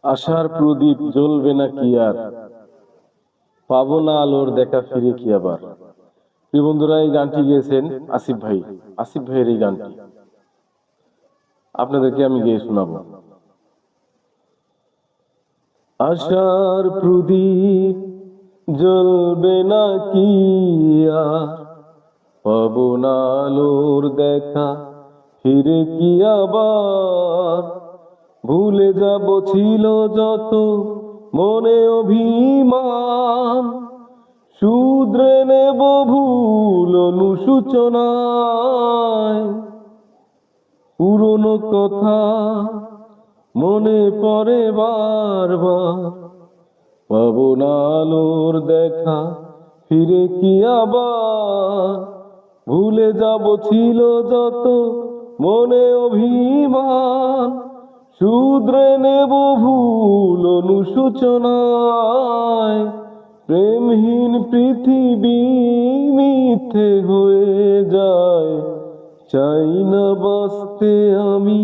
আশার প্রদীপ জ্বলবে না কি আর, পাবো না আলোর দেখা ফিরে কি আবার। প্রিয় বন্ধুরা, এই গানটি গেয়েছেন আসিফ ভাই। আসিফ ভাইয়ের এই গানটি আপনাদেরকে আমি গেয়ে শোনাবো। আশার প্রদীপ জ্বলবে না কি আর, পাবো না আলোর দেখা ফিরে কি আবার। ভুলে যাব ছিল যত মনে অভিমান, শুধরে নেব ভুল অনুশোচনায়। পুরনো কথা মনে পড়ে বারবার, পাবো না আলোর দেখা ফিরে কি আবার। ভুলে যাব ছিল যত মনে অভিমান, শুধরে নেব ভুল অনুশোচনায়। প্রেমহীন পৃথিবী মিথ্যে হয়ে যায়, চাই না বাঁচতে আমি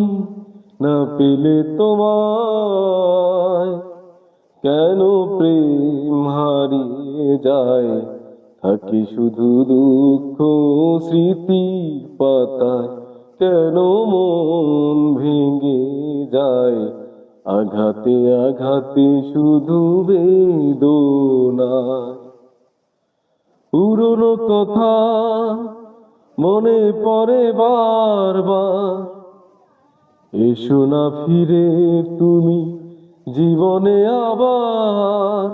না পেলে তোমায়। কেন প্রেম হারিয়ে যায়, থাকে শুধু দুঃখ স্মৃতির পাতায়। কেন মন ভেঙে যায়, আঘাতে আঘাতে শুধু বেদনায়। পুরনো কথা মনে পড়ে বারবার, এসো না ফিরে তুমি জীবনে আবার।